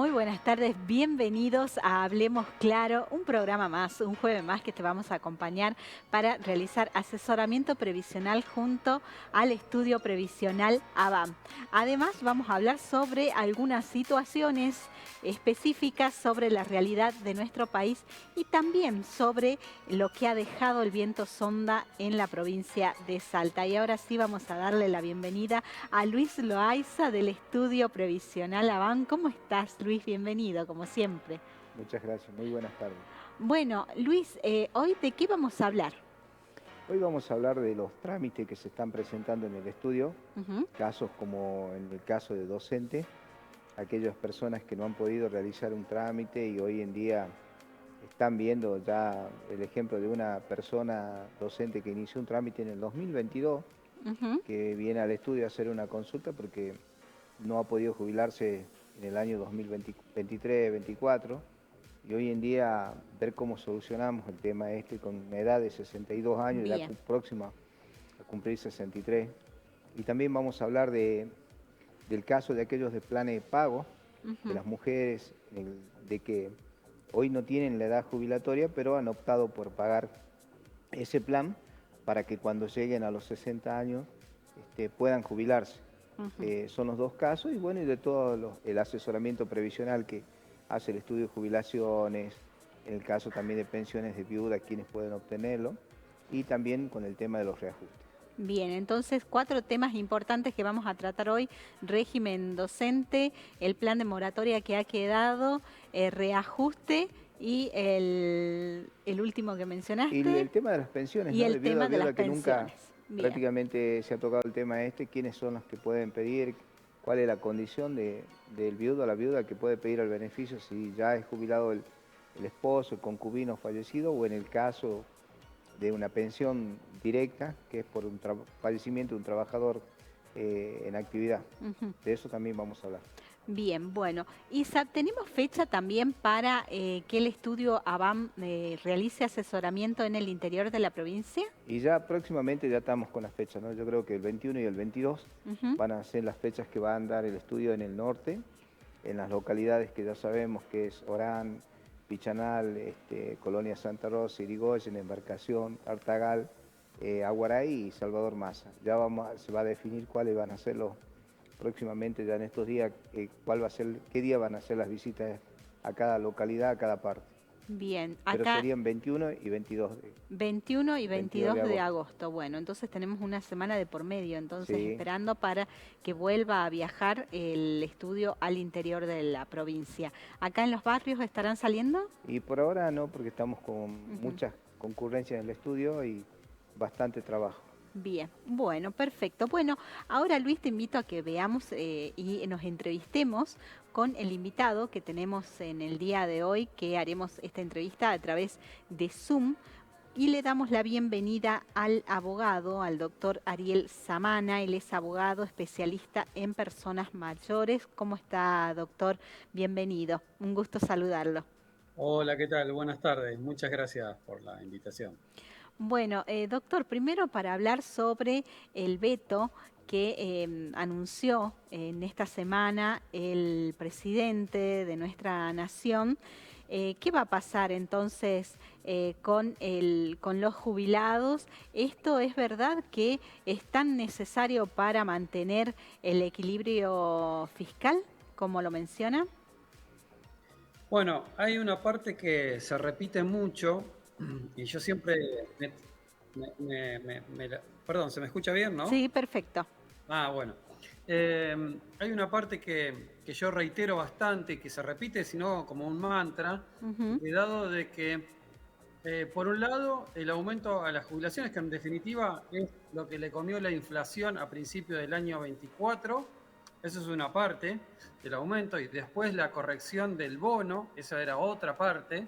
Muy buenas tardes, bienvenidos a Hablemos Claro, un programa más, un jueves más que te vamos a acompañar para realizar asesoramiento previsional junto al estudio previsional ABAM. Además, vamos a hablar sobre algunas situaciones específicas sobre la realidad de nuestro país y también sobre lo que ha dejado el viento sonda en la provincia de Salta. Y ahora sí vamos a darle la bienvenida a Luis Loaiza del Estudio Previsional ABAM. ¿Cómo estás, Luis? Bienvenido, como siempre. Muchas gracias, muy buenas tardes. Bueno, Luis, ¿hoy de qué vamos a hablar? Hoy vamos a hablar de los trámites que se están presentando en el estudio, Ujú. casos como en el caso de docente, aquellas personas que no han podido realizar un trámite y hoy en día están viendo ya el ejemplo de una persona docente que inició un trámite en el 2022, Ujú. que viene al estudio a hacer una consulta porque no ha podido jubilarse en el año 2023-24. Y hoy en día ver cómo solucionamos el tema este con una edad de 62 años, ya Bien. próxima a cumplir 63. Y también vamos a hablar del caso de aquellos de planes de pago, de Ujú. las mujeres, de que hoy no tienen la edad jubilatoria, pero han optado por pagar ese plan para que cuando lleguen a los 60 años puedan jubilarse. Ujú. Son los dos casos y bueno, y de todo el asesoramiento previsional que hace el estudio de jubilaciones, en el caso también de pensiones de viuda, quienes pueden obtenerlo, y también con el tema de los reajustes. Bien, entonces 4 temas importantes que vamos a tratar hoy: régimen docente, el plan de moratoria que ha quedado, reajuste y el último que Y mencionaste, el tema de las pensiones, y ¿no? el De viuda a tema de las viuda, que nunca pensiones. Bien. prácticamente se ha tocado el tema este, quiénes son los que pueden pedir, cuál es la condición del viudo a la viuda que puede pedir el beneficio si ya es jubilado el esposo, el concubino fallecido, o en el caso de una pensión directa, que es por un fallecimiento de un trabajador en actividad. Ujú. De eso también vamos a hablar. Bien, bueno. Isa, ¿tenemos fecha también para que el estudio ABAM realice asesoramiento en el interior de la provincia? Y ya próximamente ya estamos con las fechas, ¿no? Yo creo que el 21 y el 22 Ujú. van a ser las fechas que va a dar el estudio en el norte, en las localidades que ya sabemos que es Orán, Pichanal, Colonia Santa Rosa, Irigoyen, Embarcación, Tartagal, Aguaray y Salvador Massa. Ya se va a definir cuáles van a ser los próximamente ya en estos días, cuál va a ser, qué día van a ser las visitas a cada localidad, a cada parte. Bien, Pero acá serían 21 y 22 21 y 22 de 22 de agosto. agosto. Bueno, entonces tenemos una semana de por medio, entonces Sí, esperando para que vuelva a viajar el estudio al interior de la provincia. ¿Acá en los barrios estarán saliendo? y por ahora no, porque estamos con Ujú. muchas concurrencias en el estudio y bastante trabajo. Bien, bueno, perfecto. Bueno, ahora Luis te invito a que veamos y nos entrevistemos con el invitado que tenemos en el día de hoy, que haremos esta entrevista a través de Zoom. Y le damos la bienvenida al abogado, al doctor Ariel Samana. Él es abogado especialista en personas mayores. ¿Cómo está, doctor? Bienvenido. Un gusto saludarlo. Hola, ¿qué tal? Buenas tardes. Muchas gracias por la invitación. Bueno, doctor, primero para hablar sobre el veto que anunció en esta semana el presidente de nuestra nación. ¿Qué va a pasar entonces con los jubilados? ¿Esto es verdad que es tan necesario para mantener el equilibrio fiscal, como lo menciona? Bueno, hay una parte que se repite mucho y yo siempre perdón, ¿se me escucha bien, no? Sí, perfecto. Ah, bueno. Hay una parte que yo reitero bastante y que se repite, sino como un mantra, Ujú. dado de que, por un lado, el aumento a las jubilaciones, que en definitiva es lo que le comió la inflación a principios del año 24, eso es una parte del aumento, y después la corrección del bono, esa era otra parte,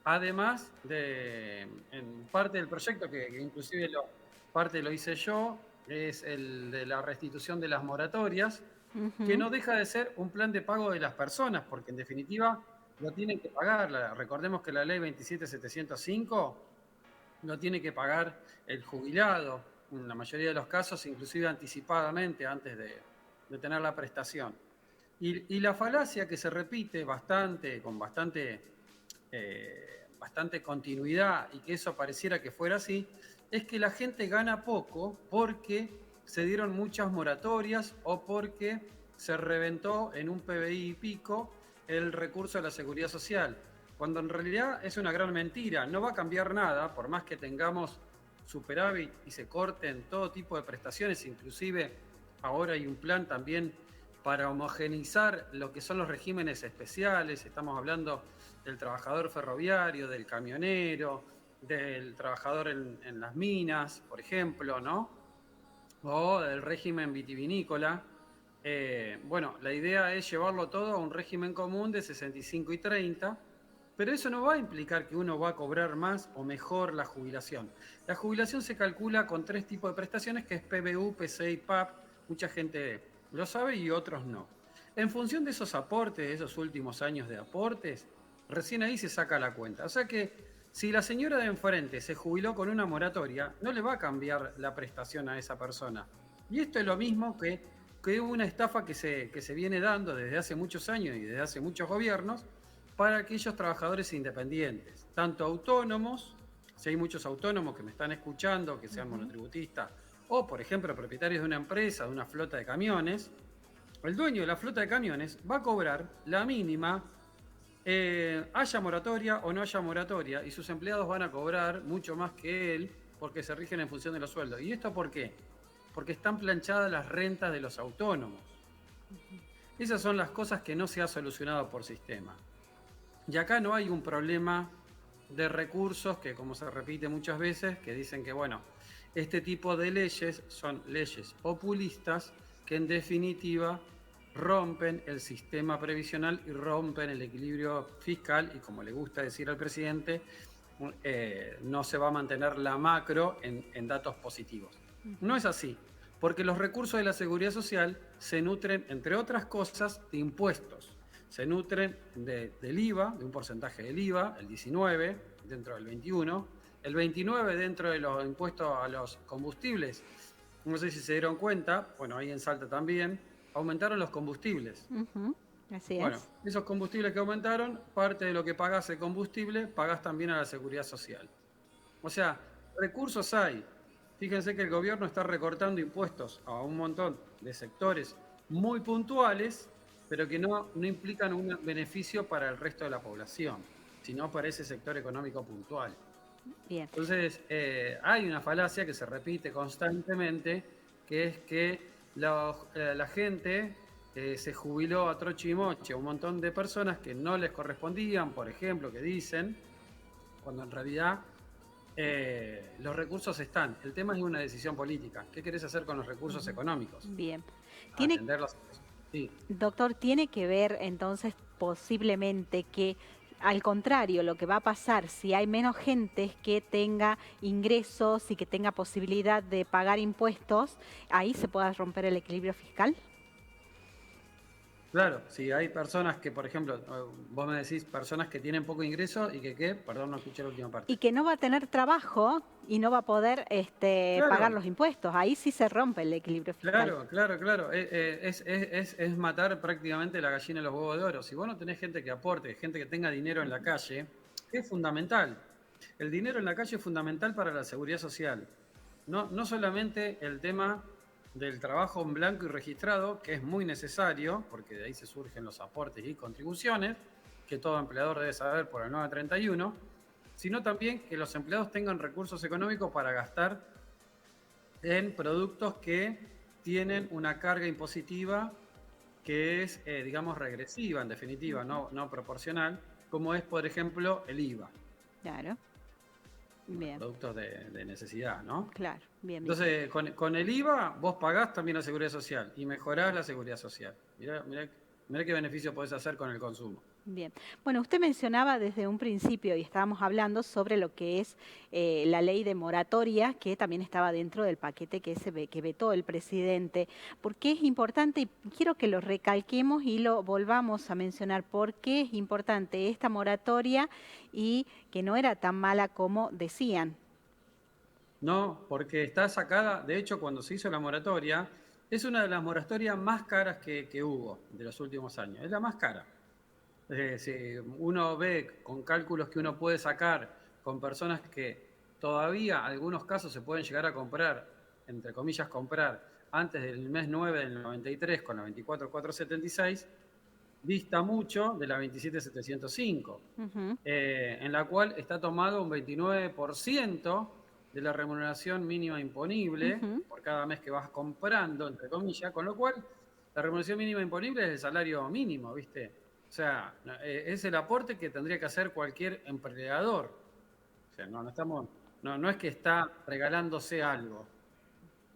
además de, en parte del proyecto, que inclusive parte lo hice yo, es el de la restitución de las moratorias, que Ujú. no deja de ser un plan de pago de las personas, porque en definitiva lo tienen que pagar. Recordemos que la ley 27705 lo tiene que pagar el jubilado, en la mayoría de los casos, inclusive anticipadamente, antes de tener la prestación. Y la falacia que se repite con bastante continuidad, y que eso pareciera que fuera así, es que la gente gana poco porque se dieron muchas moratorias o porque se reventó en un PBI y pico el recurso a la seguridad social, cuando en realidad es una gran mentira. No va a cambiar nada, por más que tengamos superávit y se corten todo tipo de prestaciones, inclusive ahora hay un plan también para homogeneizar lo que son los regímenes especiales. Estamos hablando del trabajador ferroviario, del camionero, del trabajador en las minas, por ejemplo, ¿no? O del régimen vitivinícola. Bueno, la idea es llevarlo todo a un régimen común de 65 y 30, pero eso no va a implicar que uno va a cobrar más o mejor la jubilación. La jubilación se calcula con 3 tipos de prestaciones, que es PBU, PCI y PAP. Mucha gente lo sabe y otros no. En función de esos aportes, de esos últimos años de aportes, recién ahí se saca la cuenta. O sea que si la señora de enfrente se jubiló con una moratoria, no le va a cambiar la prestación a esa persona. Y esto es lo mismo que una estafa que se viene dando desde hace muchos años y desde hace muchos gobiernos para aquellos trabajadores independientes, tanto autónomos, si hay muchos autónomos que me están escuchando, que sean monotributistas, o por ejemplo propietarios de una empresa, de una flota de camiones. El dueño de la flota de camiones va a cobrar la mínima, haya moratoria o no haya moratoria, y sus empleados van a cobrar mucho más que él porque se rigen en función de los sueldos. ¿Y esto por qué? Porque están planchadas las rentas de los autónomos. Esas son las cosas que no se ha solucionado por sistema. Y acá no hay un problema de recursos, que como se repite muchas veces, que dicen que, bueno, este tipo de leyes son leyes populistas que en definitiva rompen el sistema previsional y rompen el equilibrio fiscal, y como le gusta decir al presidente, no se va a mantener la macro en datos positivos. No es así, porque los recursos de la seguridad social se nutren, entre otras cosas, de impuestos. Se nutren del IVA, de un porcentaje del IVA, el 19 dentro del 21, el 29 dentro de los impuestos a los combustibles. No sé si se dieron cuenta, bueno, ahí en Salta también, aumentaron los combustibles. Así bueno, es. esos combustibles que aumentaron, parte de lo que pagas el combustible, pagas también a la seguridad social. O sea, recursos hay. Fíjense que el gobierno está recortando impuestos a un montón de sectores muy puntuales, pero que no implican un beneficio para el resto de la población, sino para ese sector económico puntual. Bien. Entonces, hay una falacia que se repite constantemente, que es que la gente se jubiló a troche y moche, un montón de personas que no les correspondían, por ejemplo, que dicen, cuando en realidad los recursos están. El tema es una decisión política. ¿Qué querés hacer con los recursos económicos? Bien. Sí. Doctor, ¿tiene que ver entonces posiblemente que al contrario, lo que va a pasar si hay menos gente que tenga ingresos y que tenga posibilidad de pagar impuestos, ahí se pueda romper el equilibrio fiscal? Claro, si hay personas que, por ejemplo, vos me decís personas que tienen poco ingreso y que, perdón, no escuché la última parte. Y que no va a tener trabajo y no va a poder pagar los impuestos. Ahí sí se rompe el equilibrio fiscal. Claro. Es matar prácticamente la gallina de los huevos de oro. Si vos no tenés gente que aporte, gente que tenga dinero en la calle, es fundamental. El dinero en la calle es fundamental para la seguridad social. No solamente el tema del trabajo en blanco y registrado, que es muy necesario, porque de ahí se surgen los aportes y contribuciones, que todo empleador debe saber por el 931, sino también que los empleados tengan recursos económicos para gastar en productos que tienen una carga impositiva que es, digamos, regresiva, en definitiva, no proporcional, como es, por ejemplo, el IVA. Claro. Bien. Productos de necesidad, ¿no? Claro, bien. Entonces, con el IVA vos pagás también la seguridad social y mejorás la seguridad social. Mirá qué beneficio podés hacer con el consumo. Bien. Bueno, usted mencionaba desde un principio y estábamos hablando sobre lo que es la ley de moratoria, que también estaba dentro del paquete que vetó el presidente. ¿Por qué es importante? Y quiero que lo recalquemos y lo volvamos a mencionar. ¿Por qué es importante esta moratoria y que no era tan mala como decían? No, porque está sacada, de hecho, cuando se hizo la moratoria, es una de las moratorias más caras que hubo de los últimos años. Es la más cara. Si uno ve con cálculos que uno puede sacar con personas que todavía, en algunos casos, se pueden llegar a comprar, entre comillas, comprar antes del mes 9 del 93 con la 24.476, dista mucho de la 27.705, en la cual está tomado un 29% de la remuneración mínima imponible por cada mes que vas comprando, entre comillas, con lo cual la remuneración mínima imponible es el salario mínimo, ¿viste? O sea, es el aporte que tendría que hacer cualquier empleador. O sea, no es que está regalándose algo,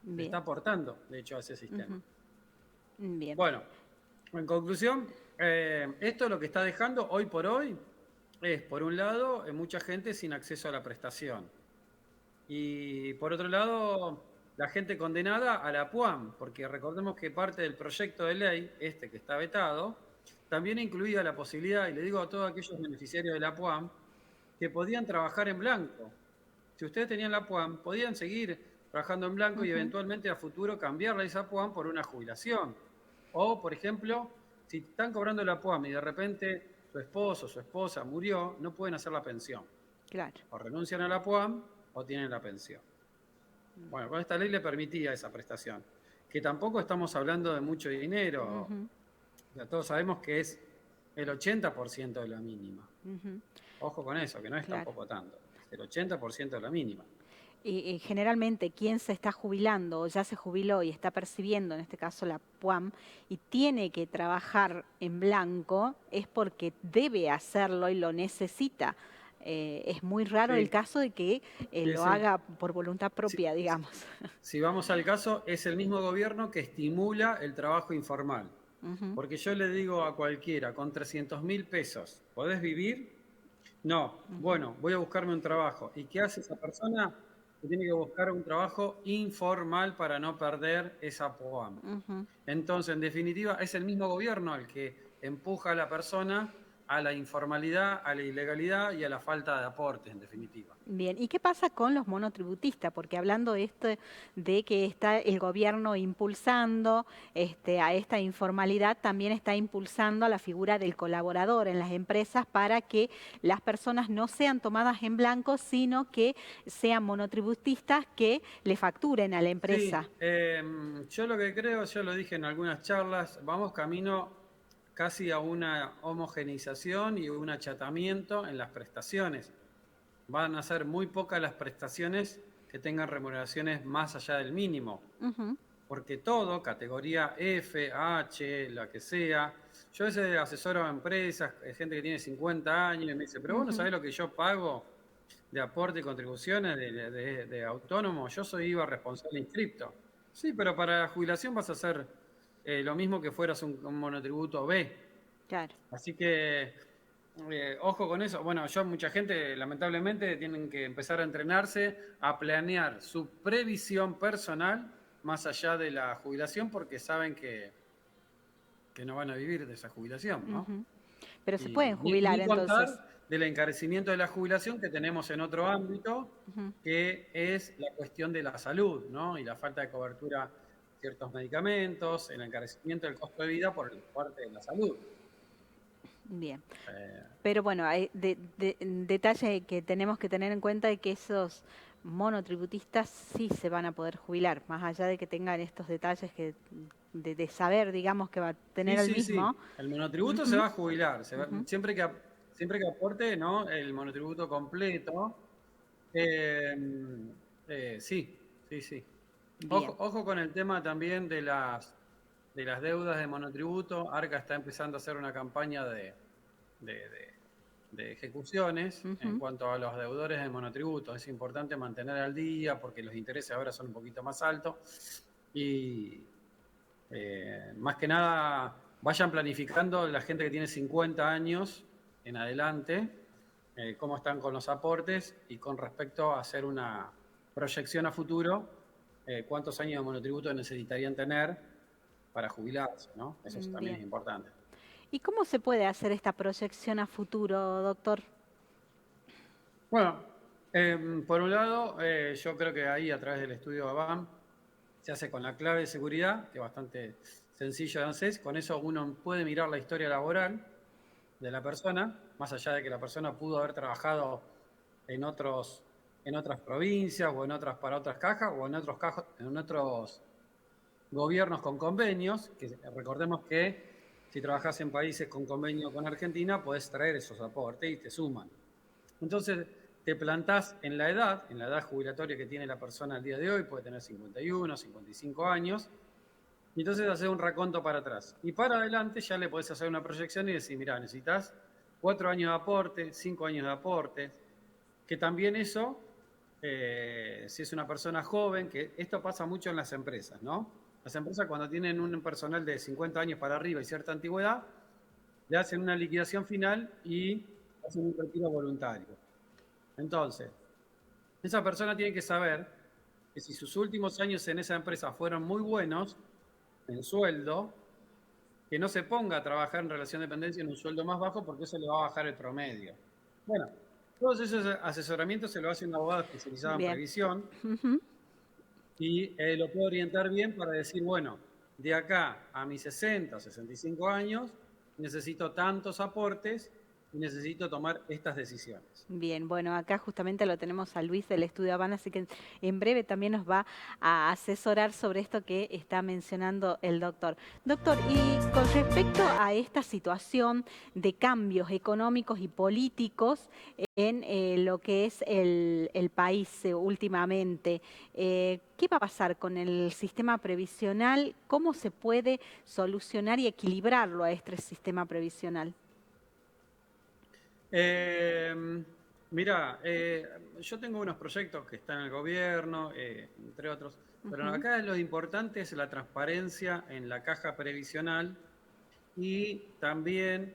le está aportando, de hecho, a ese sistema. Bien. Bueno, en conclusión, esto lo que está dejando hoy por hoy es, por un lado, mucha gente sin acceso a la prestación. Y por otro lado, la gente condenada a la PUAM, porque recordemos que parte del proyecto de ley, que está vetado, también incluía la posibilidad, y le digo a todos aquellos beneficiarios de la PUAM, que podían trabajar en blanco. Si ustedes tenían la PUAM, podían seguir trabajando en blanco y eventualmente a futuro cambiarle esa PUAM por una jubilación. O, por ejemplo, si están cobrando la PUAM y de repente su esposo o su esposa murió, no pueden hacer la pensión. Claro. O renuncian a la PUAM o tienen la pensión. Bueno, con esta ley le permitía esa prestación. Que tampoco estamos hablando de mucho dinero. Ya todos sabemos que es el 80% de la mínima. Ojo con eso, que no es tampoco tanto. Es el 80% de la mínima. Y generalmente quien se está jubilando o ya se jubiló y está percibiendo, en este caso la PUAM, y tiene que trabajar en blanco, es porque debe hacerlo y lo necesita. Es muy raro el caso de que lo haga por voluntad propia, digamos. Si vamos al caso, es el mismo gobierno que estimula el trabajo informal. Porque yo le digo a cualquiera, con 300.000 pesos, ¿podés vivir? No. Bueno, voy a buscarme un trabajo. ¿Y qué hace esa persona? Que tiene que buscar un trabajo informal para no perder esa PUAM. Entonces, en definitiva, es el mismo gobierno el que empuja a la persona a la informalidad, a la ilegalidad y a la falta de aportes, en definitiva. Bien, ¿y qué pasa con los monotributistas? Porque hablando de que está el gobierno impulsando a esta informalidad, también está impulsando a la figura del colaborador en las empresas para que las personas no sean tomadas en blanco, sino que sean monotributistas que le facturen a la empresa. Sí, yo lo que creo, yo lo dije en algunas charlas, vamos camino casi a una homogeneización y un achatamiento en las prestaciones. Van a ser muy pocas las prestaciones que tengan remuneraciones más allá del mínimo. Porque todo, categoría F, H, la que sea. Yo a veces asesoro a empresas, gente que tiene 50 años y me dice, pero vos no sabés lo que yo pago de aporte y contribuciones de autónomo. Yo soy IVA responsable inscripto. Sí, pero para la jubilación vas a hacer lo mismo que fueras un monotributo B. Claro. Así que ojo con eso. Bueno, mucha gente lamentablemente tienen que empezar a entrenarse a planear su previsión personal más allá de la jubilación porque saben que no van a vivir de esa jubilación, ¿no? Pero se pueden jubilar ni entonces. Contar del encarecimiento de la jubilación que tenemos en otro ámbito, que es la cuestión de la salud, ¿no? Y la falta de cobertura de ciertos medicamentos, el encarecimiento del costo de vida por parte de la salud. Bien. Pero bueno, hay detalle que tenemos que tener en cuenta de que esos monotributistas sí se van a poder jubilar, más allá de que tengan estos detalles de saber, digamos, que va a tener el mismo. Sí. El monotributo se va a jubilar, siempre que aporte, ¿no? El monotributo completo. Sí. Ojo con el tema también de las deudas de monotributo. ARCA está empezando a hacer una campaña de ejecuciones en cuanto a los deudores de monotributo. Es importante mantener al día porque los intereses ahora son un poquito más altos y más que nada vayan planificando la gente que tiene 50 años en adelante cómo están con los aportes y con respecto a hacer una proyección a futuro cuántos años de monotributo necesitarían tener para jubilarse, ¿no? Eso también es importante. ¿Y cómo se puede hacer esta proyección a futuro, doctor? Bueno, por un lado, yo creo que ahí a través del estudio ABAM se hace con la clave de seguridad, que es bastante sencillo de hacer. Con eso uno puede mirar la historia laboral de la persona, más allá de que la persona pudo haber trabajado en otras provincias o para otras cajas o en otros gobiernos con convenios, que recordemos que si trabajas en países con convenio con Argentina, podés traer esos aportes y te suman. Entonces, te plantás en la edad jubilatoria que tiene la persona al día de hoy, puede tener 51, 55 años, y entonces haces un raconto para atrás. Y para adelante ya le podés hacer una proyección y decir, mira, necesitas 4 años de aporte, 5 años de aporte, que también eso, si es una persona joven, que esto pasa mucho en las empresas, ¿no? Las empresas cuando tienen un personal de 50 años para arriba y cierta antigüedad, le hacen una liquidación final y hacen un retiro voluntario. Entonces, esa persona tiene que saber que si sus últimos años en esa empresa fueron muy buenos en sueldo, que no se ponga a trabajar en relación de dependencia en un sueldo más bajo porque eso le va a bajar el promedio. Bueno, todos esos asesoramientos se lo hace un abogado especializado en previsión y lo puede orientar bien para decir, bueno, de acá a mis 60, 65 años, necesito tantos aportes y necesito tomar estas decisiones. Bien, bueno, acá justamente lo tenemos a Luis del Estudio Habana, así que en breve también nos va a asesorar sobre esto que está mencionando el doctor. Doctor, y con respecto a esta situación de cambios económicos y políticos en lo que es el país últimamente, ¿qué va a pasar con el sistema previsional? ¿Cómo se puede solucionar y equilibrarlo a este sistema previsional? Mira, yo tengo unos proyectos que están en el gobierno, entre otros, pero acá lo importante es la transparencia en la caja previsional y también,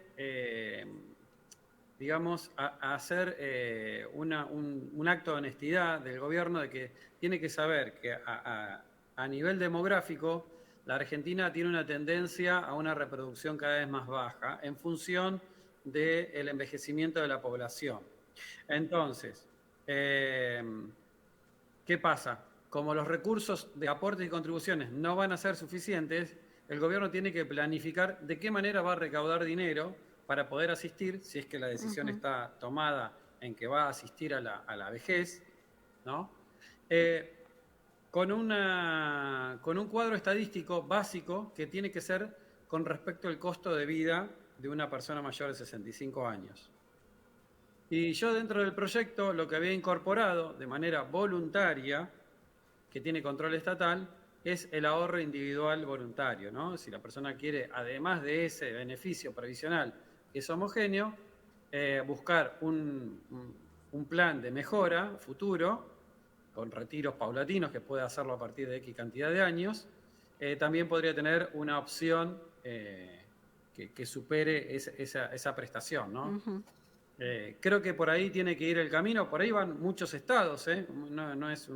digamos, a hacer un acto de honestidad del gobierno de que tiene que saber que a nivel demográfico la Argentina tiene una tendencia a una reproducción cada vez más baja en función del envejecimiento de la población. Entonces, ¿qué pasa? Como los recursos de aportes y contribuciones no van a ser suficientes, el gobierno tiene que planificar de qué manera va a recaudar dinero para poder asistir, si es que la decisión está tomada en que va a asistir a la vejez, ¿no? Con un cuadro estadístico básico que tiene que ser con respecto al costo de vida de una persona mayor de 65 años. Y yo dentro del proyecto lo que había incorporado de manera voluntaria, que tiene control estatal, es el ahorro individual voluntario, ¿no? Si la persona quiere, además de ese beneficio previsional que es homogéneo, buscar un plan de mejora futuro, con retiros paulatinos, que puede hacerlo a partir de X cantidad de años, también podría tener una opción que supere esa prestación, ¿no? Creo que por ahí tiene que ir el camino, por ahí van muchos estados, no es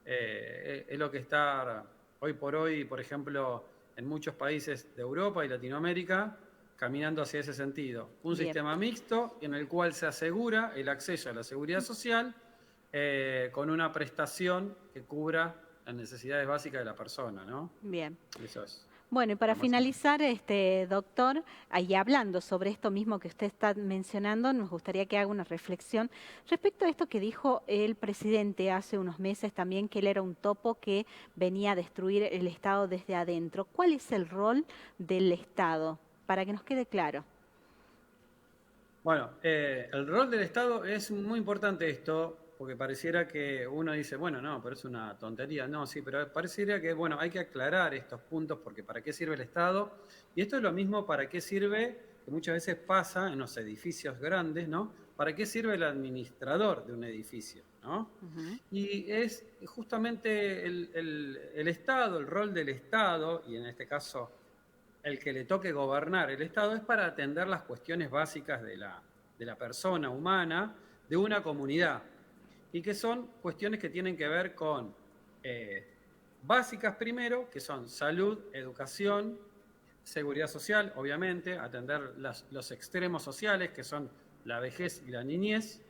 es lo que está hoy por hoy, por ejemplo, en muchos países de Europa y Latinoamérica, caminando hacia ese sentido. Un sistema mixto en el cual se asegura el acceso a la seguridad social con una prestación que cubra las necesidades básicas de la persona, ¿no? Bien. Eso es. Bueno, y para finalizar, doctor, ahí hablando sobre esto mismo que usted está mencionando, nos gustaría que haga una reflexión respecto a esto que dijo el presidente hace unos meses también, que él era un topo que venía a destruir el Estado desde adentro. ¿Cuál es el rol del Estado? Para que nos quede claro. Bueno, el rol del Estado es muy importante esto, porque pareciera que uno dice, bueno, no, pero es una tontería. No, sí, pero pareciera que, bueno, hay que aclarar estos puntos, porque ¿para qué sirve el Estado? Y esto es lo mismo para qué sirve, que muchas veces pasa en los edificios grandes, ¿no? ¿Para qué sirve el administrador de un edificio, ¿no? Y es justamente el Estado, el rol del Estado, y en este caso el que le toque gobernar el Estado, es para atender las cuestiones básicas de la persona humana, de una comunidad, y que son cuestiones que tienen que ver con básicas primero, que son salud, educación, seguridad social, obviamente, atender los extremos sociales, que son la vejez y la niñez,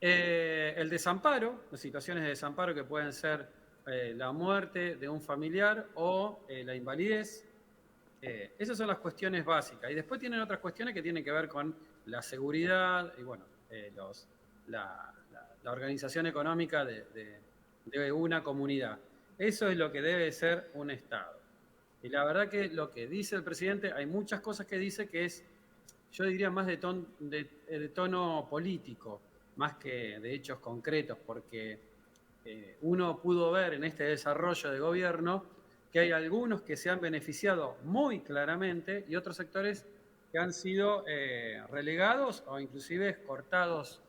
el desamparo, las situaciones de desamparo que pueden ser la muerte de un familiar o la invalidez. Esas son las cuestiones básicas. Y después tienen otras cuestiones que tienen que ver con la seguridad y, bueno, la organización económica de una comunidad. Eso es lo que debe ser un Estado. Y la verdad que lo que dice el presidente, hay muchas cosas que dice que es, yo diría, más de tono político, más que de hechos concretos, porque uno pudo ver en este desarrollo de gobierno que hay algunos que se han beneficiado muy claramente y otros sectores que han sido relegados o inclusive cortados,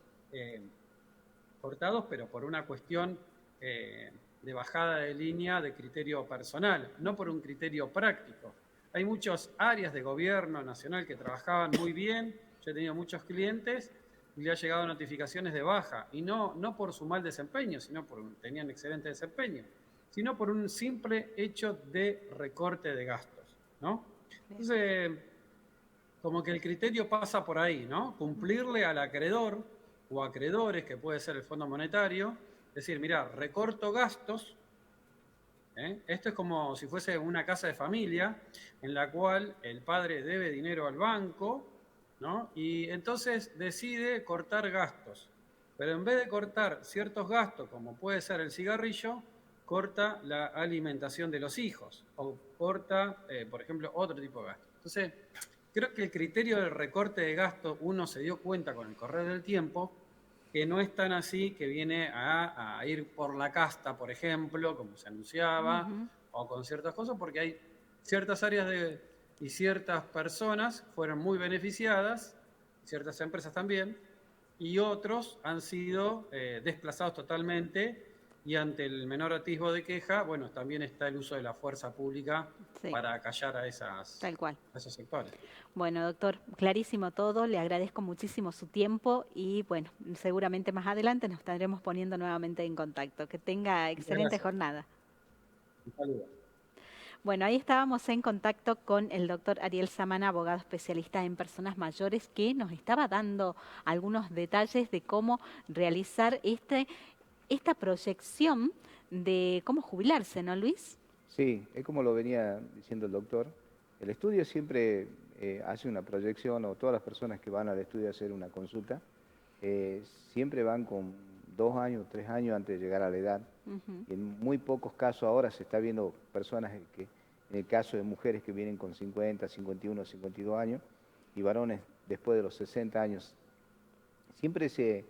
pero por una cuestión de bajada de línea de criterio personal, no por un criterio práctico. Hay muchas áreas de gobierno nacional que trabajaban muy bien, yo he tenido muchos clientes y le ha llegado notificaciones de baja, y no por su mal desempeño, sino porque tenían excelente desempeño, sino por un simple hecho de recorte de gastos, ¿no? Entonces, como que el criterio pasa por ahí, ¿no? Cumplirle al acreedor o acreedores, que puede ser el Fondo Monetario, decir, mira, recorto gastos. Esto es como si fuese una casa de familia en la cual el padre debe dinero al banco, ¿no? Y entonces decide cortar gastos. Pero en vez de cortar ciertos gastos, como puede ser el cigarrillo, corta la alimentación de los hijos o corta, por ejemplo, otro tipo de gastos. Entonces, creo que el criterio del recorte de gastos uno se dio cuenta con el correr del tiempo que no es tan así, que viene a ir por la casta, por ejemplo, como se anunciaba, o con ciertas cosas, porque hay ciertas áreas y ciertas personas fueron muy beneficiadas, ciertas empresas también, y otros han sido desplazados totalmente, y ante el menor atisbo de queja, bueno, también está el uso de la fuerza pública para acallar a tal cual. a esos sectores. Bueno, doctor, clarísimo todo, le agradezco muchísimo su tiempo y bueno, seguramente más adelante nos estaremos poniendo nuevamente en contacto. Que tenga Muchas excelente gracias. jornada. Un saludo. Bueno, ahí estábamos en contacto con el doctor Ariel Samana, abogado especialista en personas mayores, que nos estaba dando algunos detalles de cómo realizar esta proyección de cómo jubilarse, ¿no, Luis? Sí, es como lo venía diciendo el doctor. El estudio siempre hace una proyección, o todas las personas que van al estudio a hacer una consulta, siempre van con 2 años, 3 años antes de llegar a la edad. Y en muy pocos casos ahora se está viendo personas que, en el caso de mujeres que vienen con 50, 51, 52 años, y varones después de los 60 años. Siempre se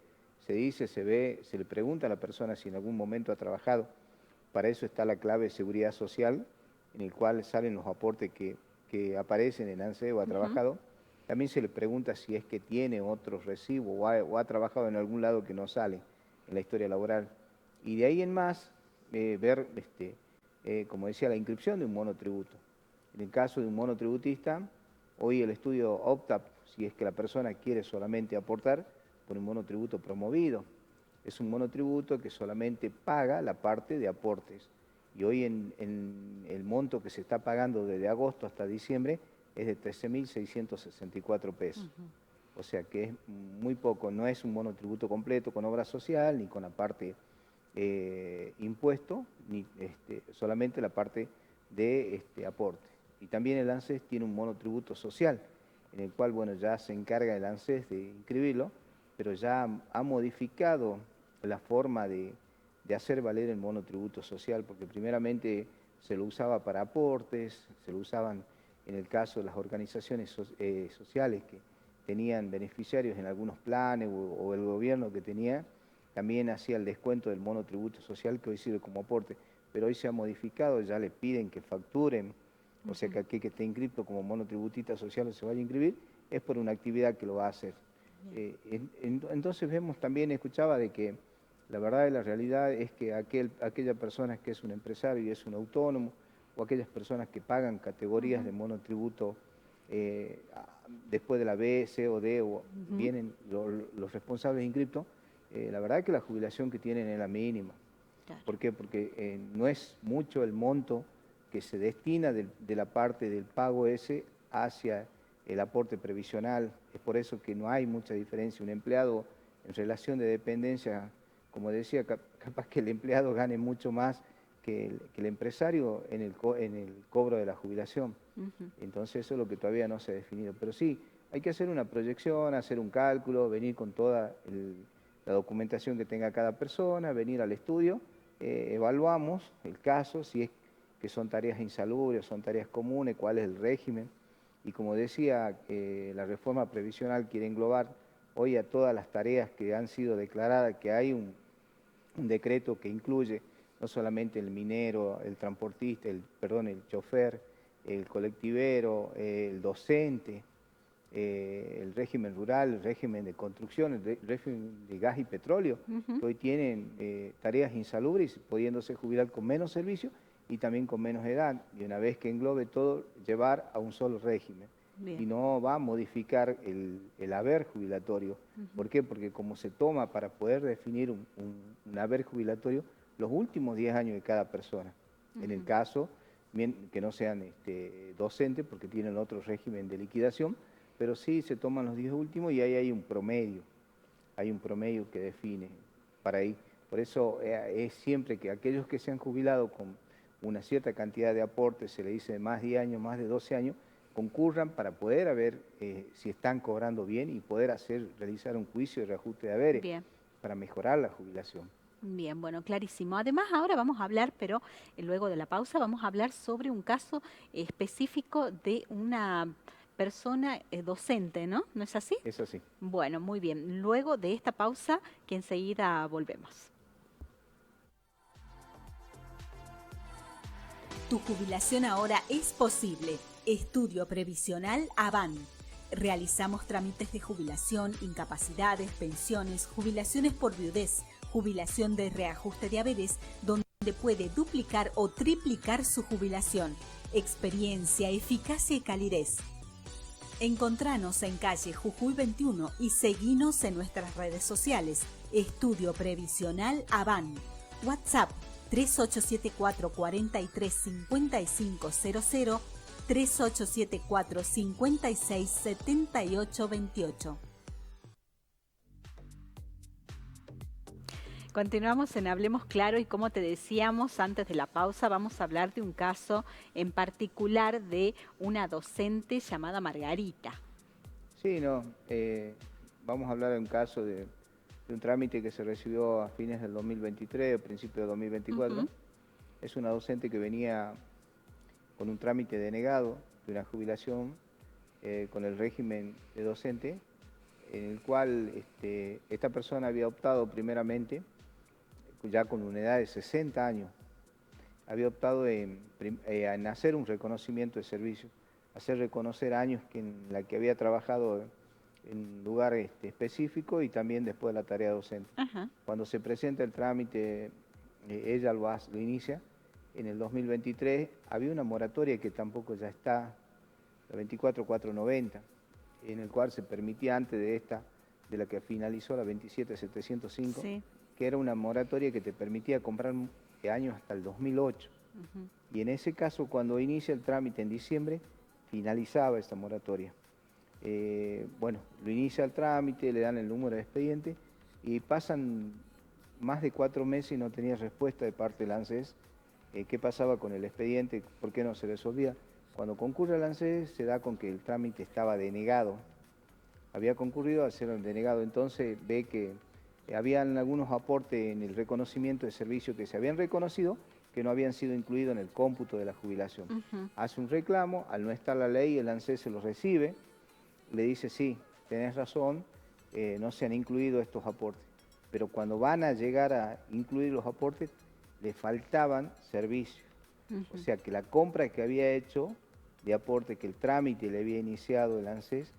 dice, se ve, se le pregunta a la persona si en algún momento ha trabajado. Para eso está la clave de seguridad social, en el cual salen los aportes que aparecen en ANSES o ha trabajado. También se le pregunta si es que tiene otros recibos o ha trabajado en algún lado que no sale en la historia laboral. Y de ahí en más, ver, como decía, la inscripción de un monotributo. En el caso de un monotributista, hoy el estudio opta, si es que la persona quiere solamente aportar, por un monotributo promovido. Es un monotributo que solamente paga la parte de aportes. Y hoy en el monto que se está pagando desde agosto hasta diciembre es de 13.664 pesos. O sea que es muy poco, no es un monotributo completo con obra social, ni con la parte impuesto, ni solamente la parte de aporte. Y también el ANSES tiene un monotributo social, en el cual, bueno, ya se encarga el ANSES de inscribirlo, pero ya ha modificado la forma de hacer valer el monotributo social, porque primeramente se lo usaba para aportes, se lo usaban en el caso de las organizaciones sociales que tenían beneficiarios en algunos planes o el gobierno que tenía, también hacía el descuento del monotributo social que hoy sirve como aporte, pero hoy se ha modificado, ya le piden que facturen, o sea que aquel que esté inscrito como monotributista social o se vaya a inscribir, es por una actividad que lo va a hacer. Entonces vemos también, escuchaba de que la verdad y la realidad es que aquella persona que es un empresario y es un autónomo, o aquellas personas que pagan categorías de monotributo después de la B, C o D, o vienen los responsables inscriptos, la verdad que la jubilación que tienen es la mínima. Claro. ¿Por qué? Porque no es mucho el monto que se destina de la parte del pago ese hacia el aporte previsional. Es por eso que no hay mucha diferencia. Un empleado en relación de dependencia, como decía, capaz que el empleado gane mucho más que el empresario en el cobro de la jubilación. Entonces eso es lo que todavía no se ha definido. Pero sí, hay que hacer una proyección, hacer un cálculo, venir con toda la documentación que tenga cada persona, venir al estudio, evaluamos el caso, si es que son tareas insalubres, son tareas comunes, cuál es el régimen. Y como decía, la reforma previsional quiere englobar hoy a todas las tareas que han sido declaradas, que hay un decreto que incluye no solamente el minero, el transportista, el chofer, el colectivero, el docente, el régimen rural, el régimen de construcción, el régimen de gas y petróleo, que hoy tienen tareas insalubres, pudiéndose jubilar con menos servicio y también con menos edad, y una vez que englobe todo, llevar a un solo régimen. Bien. Y no va a modificar el haber jubilatorio. ¿Por qué? Porque como se toma para poder definir un haber jubilatorio, los últimos 10 años de cada persona. En el caso, que no sean docentes, porque tienen otro régimen de liquidación, pero sí se toman los 10 últimos y ahí hay un promedio que define para ahí. Por eso es siempre que aquellos que se han jubilado con una cierta cantidad de aportes, se le dice de más de 10 años, más de 12 años, concurran para poder ver si están cobrando bien y poder realizar un juicio de reajuste de haberes. Bien. Para mejorar la jubilación. Bien, bueno, clarísimo. Además, ahora vamos a hablar, pero luego de la pausa, vamos a hablar sobre un caso específico de una persona docente, ¿no? ¿No es así? Es así. Bueno, muy bien. Luego de esta pausa, que enseguida volvemos. Tu jubilación ahora es posible. Estudio Previsional AVAN. Realizamos trámites de jubilación, incapacidades, pensiones, jubilaciones por viudez, jubilación de reajuste de haberes, donde puede duplicar o triplicar su jubilación. Experiencia, eficacia y calidez. Encontranos en calle Jujuy 21 y seguinos en nuestras redes sociales. Estudio Previsional AVAN. WhatsApp 3874 435500, 3874 567828. Continuamos en Hablemos Claro y como te decíamos antes de la pausa, vamos a hablar de un caso en particular de una docente llamada Margarita. Sí, vamos a hablar de un caso de un trámite que se recibió a fines del 2023 o principios de 2024. Es una docente que venía con un trámite denegado de una jubilación con el régimen de docente, en el cual esta persona había optado primeramente, ya con una edad de 60 años, había optado en hacer un reconocimiento de servicio, hacer reconocer años en la que había trabajado en un lugar específico y también después de la tarea docente. Cuando se presenta el trámite, ella lo inicia. En el 2023 había una moratoria que tampoco ya está, la 24490, en el cual se permitía antes de la que finalizó la 27705, sí, que era una moratoria que te permitía comprar años hasta el 2008. Y en ese caso, cuando inicia el trámite en diciembre, finalizaba esta moratoria. Bueno, lo inicia el trámite, le dan el número de expediente y pasan más de 4 meses y no tenía respuesta de parte del ANSES. ¿Qué pasaba con el expediente? ¿Por qué no se resolvía? Cuando concurre al ANSES se da con que el trámite estaba denegado. Había concurrido a ser denegado, entonces ve que habían algunos aportes en el reconocimiento de servicio que se habían reconocido que no habían sido incluidos en el cómputo de la jubilación. Hace un reclamo, al no estar la ley, el ANSES se lo recibe, le dice, sí, tenés razón, no se han incluido estos aportes. Pero cuando van a llegar a incluir los aportes, le faltaban servicios. O sea que la compra que había hecho de aporte, que el trámite le había iniciado el ANSES,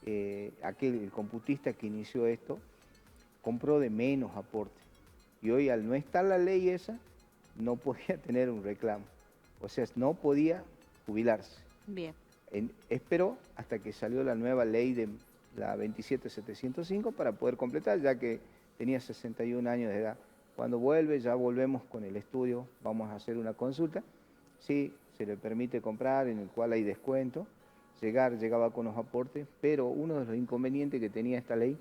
el computista que inició esto, compró de menos aporte. Y hoy, al no estar la ley esa, no podía tener un reclamo. O sea, no podía jubilarse. Bien. Esperó hasta que salió la nueva ley de la 27705 para poder completar, ya que tenía 61 años de edad. Cuando vuelve, ya volvemos con el estudio, vamos a hacer una consulta. Sí, se le permite comprar, en el cual hay descuento. Llegaba con los aportes, pero uno de los inconvenientes que tenía esta ley,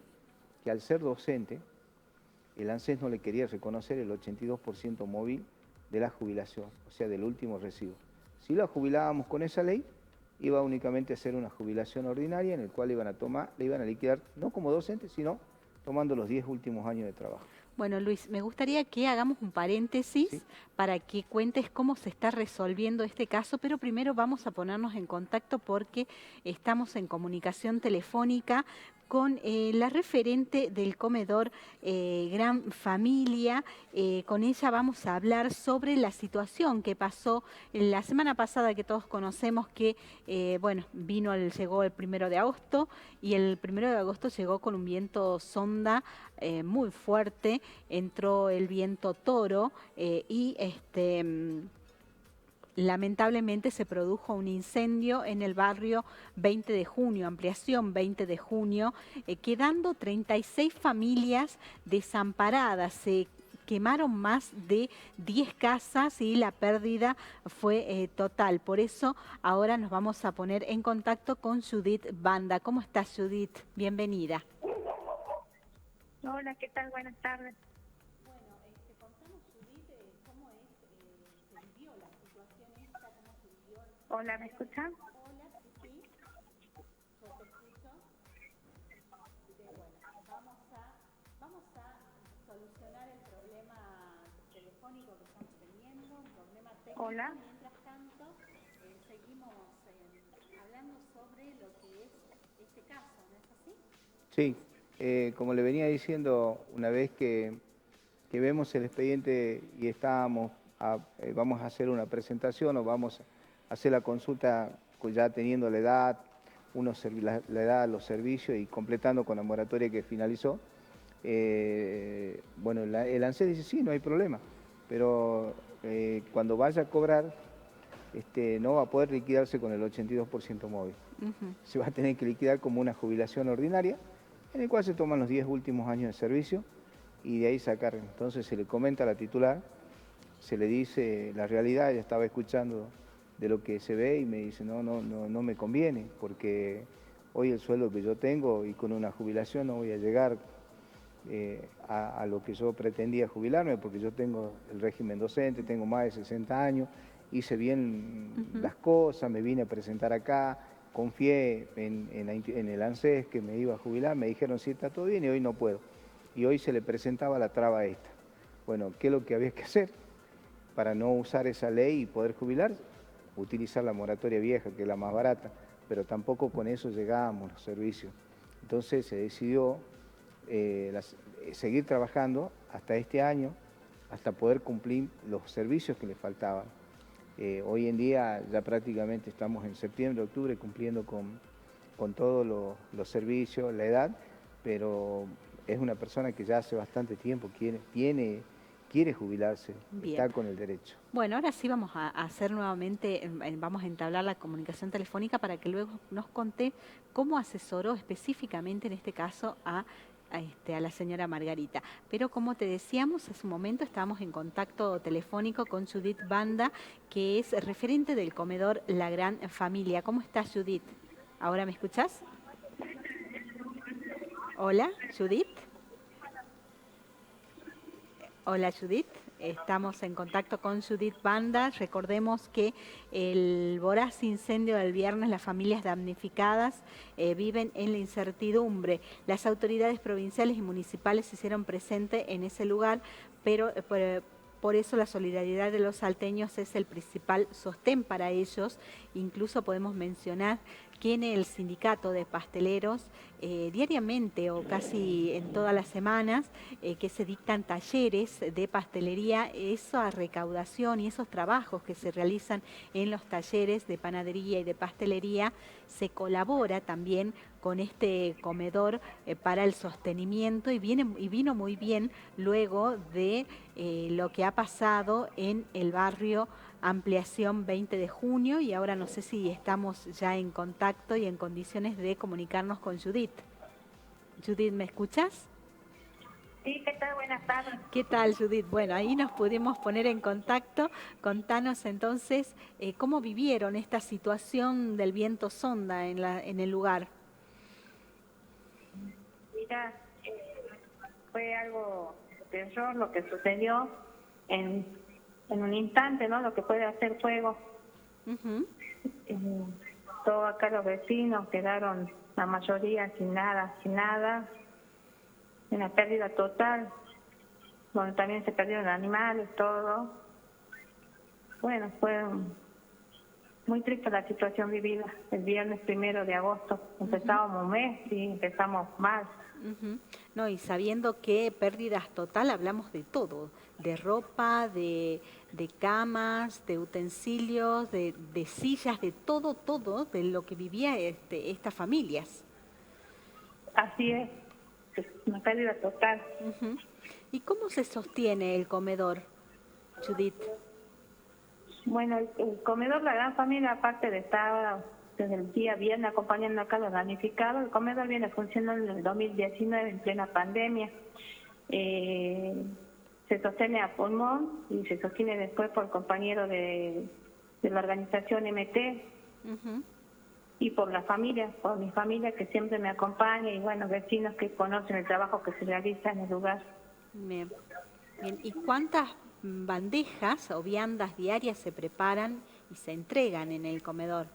que al ser docente, el ANSES no le quería reconocer el 82% móvil de la jubilación, o sea, del último recibo. Si la jubilábamos con esa ley, iba únicamente a ser una jubilación ordinaria en el cual le iban a liquidar no como docente, sino tomando los 10 últimos años de trabajo. Bueno, Luis, me gustaría que hagamos un paréntesis ¿Sí? para que cuentes cómo se está resolviendo este caso, pero primero vamos a ponernos en contacto porque estamos en comunicación telefónica con la referente del comedor Gran Familia. Con ella vamos a hablar sobre la situación que pasó la semana pasada, que todos conocemos que, bueno, llegó el 1 de agosto y el 1 de agosto llegó con un viento sonda muy fuerte, entró el viento toro y lamentablemente se produjo un incendio en el barrio 20 de junio, ampliación 20 de junio, quedando 36 familias desamparadas. Se quemaron más de 10 casas y la pérdida fue total. Por eso ahora nos vamos a poner en contacto con Judith Banda. ¿Cómo estás, Judith? Bienvenida. Hola, ¿qué tal? Buenas tardes. Bueno, contanos, Judith, cómo se vivió la situación esta, cómo se vivió. Hola, ¿me escuchan? Hola, sí, yo te escucho. Vamos a solucionar el problema telefónico que estamos teniendo, un problema técnico. Hola. Mientras tanto, seguimos hablando sobre lo que es este caso, ¿no es así? Sí, como le venía diciendo, una vez que vemos el expediente y vamos a hacer una presentación o vamos a hacer la consulta ya teniendo la edad, la edad, los servicios y completando con la moratoria que finalizó, bueno, el ANSES dice sí, no hay problema, pero cuando vaya a cobrar no va a poder liquidarse con el 82% móvil. Se va a tener que liquidar como una jubilación ordinaria, en el cual se toman los 10 últimos años de servicio y de ahí sacar. Entonces se le comenta a la titular, se le dice la realidad. Ella estaba escuchando de lo que se ve y me dice no me conviene, porque hoy el sueldo que yo tengo y con una jubilación no voy a llegar a lo que yo pretendía jubilarme, porque yo tengo el régimen docente, tengo más de 60 años, hice bien las cosas, me vine a presentar acá, confié en el ANSES que me iba a jubilar, me dijeron sí, está todo bien y hoy no puedo. Y hoy se le presentaba la traba esta. Bueno, ¿qué es lo que había que hacer para no usar esa ley y poder jubilar? Utilizar la moratoria vieja, que es la más barata, pero tampoco con eso llegábamos a los servicios. Entonces se decidió seguir trabajando hasta este año, hasta poder cumplir los servicios que le faltaban. Hoy en día ya prácticamente estamos en septiembre, octubre, cumpliendo con todos los servicios, la edad, pero es una persona que ya hace bastante tiempo quiere jubilarse, Bien. Está con el derecho. Bueno, ahora sí vamos a hacer nuevamente, vamos a entablar la comunicación telefónica para que luego nos conté cómo asesoró específicamente en este caso a la señora Margarita. Pero como te decíamos, hace un momento estábamos en contacto telefónico con Judith Banda, que es referente del comedor La Gran Familia. ¿Cómo estás, Judith? ¿Ahora me escuchás? Hola, Judith. Hola, Judith. Estamos en contacto con Judith Banda. Recordemos que el voraz incendio del viernes, las familias damnificadas viven en la incertidumbre. Las autoridades provinciales y municipales se hicieron presentes en ese lugar, pero por eso la solidaridad de los salteños es el principal sostén para ellos. Incluso podemos mencionar que en el sindicato de pasteleros diariamente o casi en todas las semanas que se dictan talleres de pastelería, esa recaudación y esos trabajos que se realizan en los talleres de panadería y de pastelería, se colabora también con este comedor para el sostenimiento y vino muy bien luego de lo que ha pasado en el barrio Ampliación 20 de junio y ahora no sé si estamos ya en contacto y en condiciones de comunicarnos con Judith. Judith, ¿me escuchas? Sí, ¿qué tal? Buenas tardes. ¿Qué tal, Judith? Bueno, ahí nos pudimos poner en contacto. Contanos entonces cómo vivieron esta situación del viento sonda en el lugar. Mira, fue algo de terror lo que sucedió en en un instante, ¿no? Lo que puede hacer fuego. Ujú. Todos acá los vecinos quedaron, la mayoría, sin nada, una pérdida total. Bueno, también se perdieron animales, todo. Bueno, fue muy triste la situación vivida el viernes 1 de agosto. Empezábamos un mes y empezamos mal. Ujú. No, y sabiendo que pérdidas total, hablamos de todo, de ropa, de camas, de utensilios, de sillas, de todo de lo que vivía estas familias. Así es una pérdida total. Ujú. ¿Y cómo se sostiene el comedor, Judith? Bueno, el comedor La Gran Familia, aparte de estar desde el día viernes acompañando acá a los damnificados, el comedor viene funcionando en el 2019 en plena pandemia. Se sostiene a pulmón y se sostiene después por compañeros de la organización MT. Ujú. Y por la familia, por mi familia que siempre me acompaña y bueno, vecinos que conocen el trabajo que se realiza en el lugar. Bien. Bien. ¿Y cuántas bandejas o viandas diarias se preparan y se entregan en el comedor?